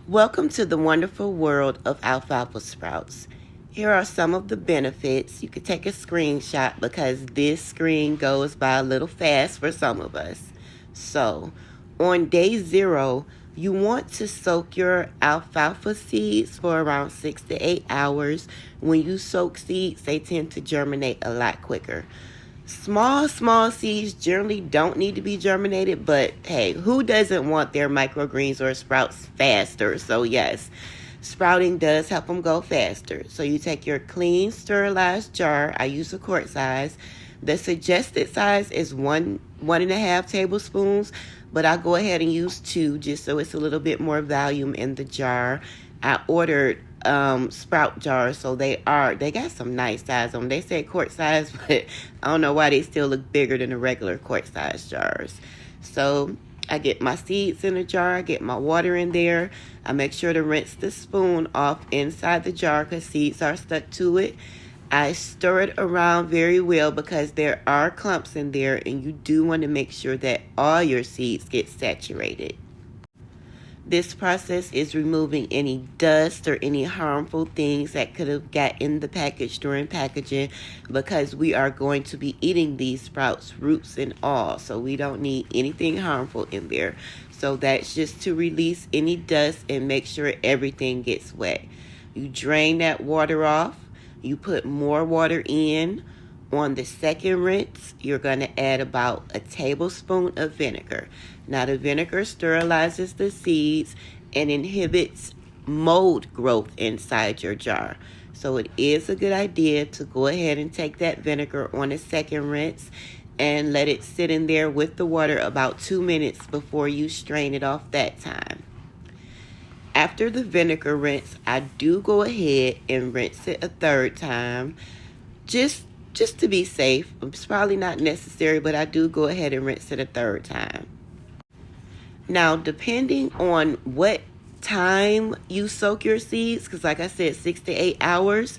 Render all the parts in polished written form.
Welcome to the wonderful world of alfalfa sprouts. Here are some of the benefits. You could take a screenshot because this screen goes by a little fast for some of us. So, on day 0, you want to soak your alfalfa seeds for around 6 to 8 hours. When you soak seeds, they tend to germinate a lot quicker. Small seeds generally don't need to be germinated, but hey, who doesn't want their microgreens or sprouts faster? So yes, sprouting does help them go faster. So you take your clean sterilized jar. I use a quart size. The suggested size is one and a half tablespoons, but I go ahead and use 2 just so it's a little bit more volume in the jar. I ordered sprout jars, so they got some nice size on them. They say quart size, but I don't know why they still look bigger than the regular quart size jars. So I get my seeds in a jar, I get my water in there. I make sure to rinse the spoon off inside the jar because seeds are stuck to it. I stir it around very well because there are clumps in there, and you do want to make sure that all your seeds get saturated. This process is removing any dust or any harmful things that could have got in the package during packaging, because we are going to be eating these sprouts, roots and all. So we don't need anything harmful in there. So that's just to release any dust and make sure everything gets wet. You drain that water off. You put more water in. On the second rinse, you're going to add about a tablespoon of vinegar. Now, the vinegar sterilizes the seeds and inhibits mold growth inside your jar. So it is a good idea to go ahead and take that vinegar on the second rinse and let it sit in there with the water about 2 minutes before you strain it off that time. After the vinegar rinse, I do go ahead and rinse it a third time. Just to be safe. It's probably not necessary, but I do go ahead and rinse it a third time. Now, depending on what time you soak your seeds, because like I said, 6 to 8 hours,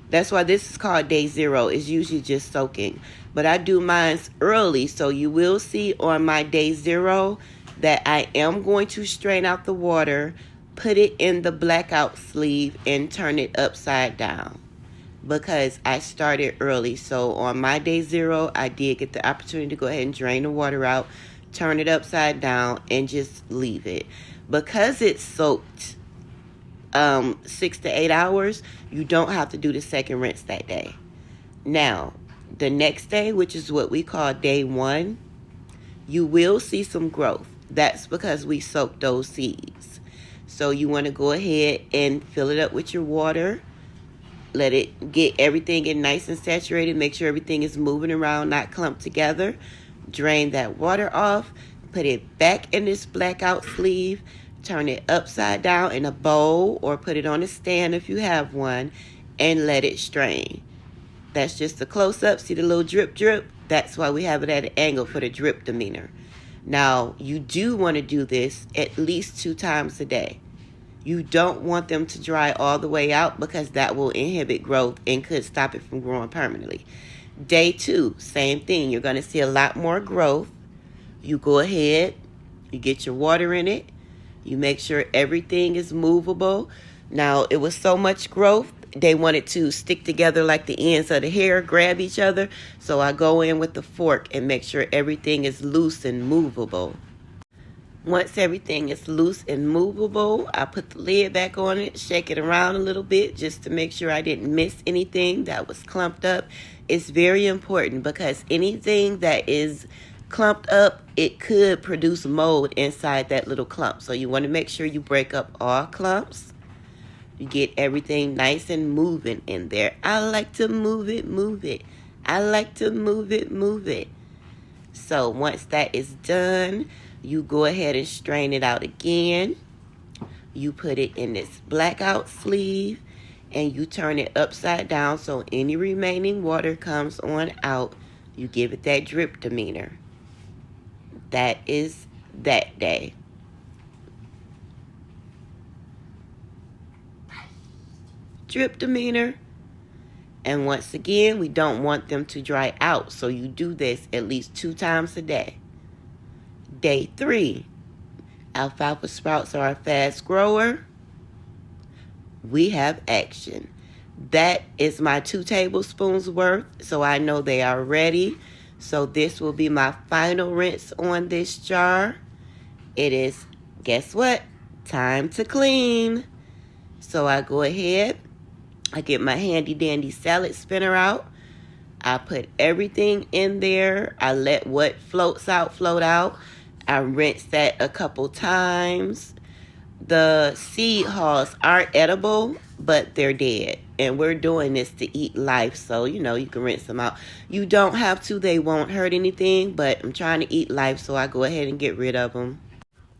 that's why this is called day 0. It's usually just soaking. But I do mine early, so you will see on my day 0 that I am going to strain out the water, put it in the blackout sleeve, and turn it upside down, because I started early. So on my day 0, I did get the opportunity to go ahead and drain the water out, turn it upside down, and just leave it. Because it's soaked 6 to 8 hours, you don't have to do the second rinse that day. Now, the next day, which is what we call day 1, you will see some growth. That's because we soaked those seeds. So you want to go ahead and fill it up with your water. Let it get everything in nice and saturated. Make sure everything is moving around, not clumped together. Drain that water off. Put it back in this blackout sleeve. Turn it upside down in a bowl or put it on a stand if you have one, and let it strain. That's just a close-up. See the little drip drip? That's why we have it at an angle for the drip demeanor. Now, you do want to do this at least 2 times a day. You don't want them to dry all the way out because that will inhibit growth and could stop it from growing permanently. Day 2, same thing. You're going to see a lot more growth. You go ahead, you get your water in it. You make sure everything is movable. Now, it was so much growth, they wanted to stick together like the ends of the hair, grab each other. So I go in with the fork and make sure everything is loose and movable. Once everything is loose and movable, I put the lid back on it, shake it around a little bit just to make sure I didn't miss anything that was clumped up. It's very important because anything that is clumped up, it could produce mold inside that little clump. So you want to make sure you break up all clumps. You get everything nice and moving in there. I like to move it. I like to move it. So once that is done, you go ahead and strain it out again. You put it in this blackout sleeve and you turn it upside down so any remaining water comes on out. You give it that drip demeanor. That is that day. Drip demeanor. And once again, we don't want them to dry out, so you do this at least 2 times a day. Day 3, alfalfa sprouts are a fast grower. we have action. That is my 2 tablespoons worth, so I know they are ready. So this will be my final rinse on this jar. It is, guess what? Time to clean. So I go ahead, I get my handy dandy salad spinner out. I put everything in there. I let what floats out float out. I rinse that a couple times. The seed hulls are edible, but they're dead. And we're doing this to eat life, so you can rinse them out. You don't have to, they won't hurt anything, but I'm trying to eat life, so I go ahead and get rid of them.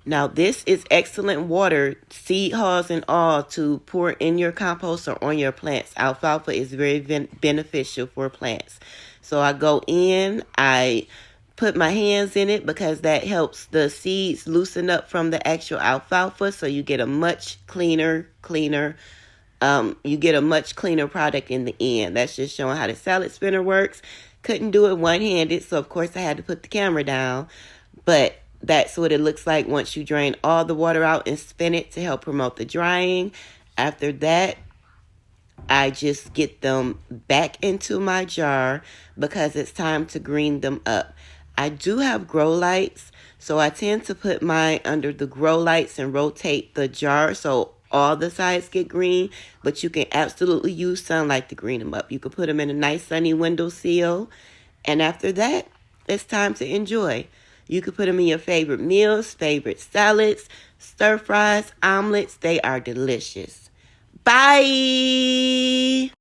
Now, this is excellent water, seed hulls and all, to pour in your compost or on your plants. Alfalfa is very beneficial for plants. So I go in, I put my hands in it because that helps the seeds loosen up from the actual alfalfa, so you get a much cleaner you get a much cleaner product in the end. That's just showing how the salad spinner works. Couldn't do it one-handed, so of course I had to put the camera down. But that's what it looks like once you drain all the water out and spin it to help promote the drying. After that, I just get them back into my jar because it's time to green them up. I do have grow lights, so I tend to put mine under the grow lights and rotate the jar so all the sides get green, but you can absolutely use sunlight to green them up. You can put them in a nice sunny windowsill, and after that, it's time to enjoy. You can put them in your favorite meals, favorite salads, stir fries, omelets. They are delicious. Bye!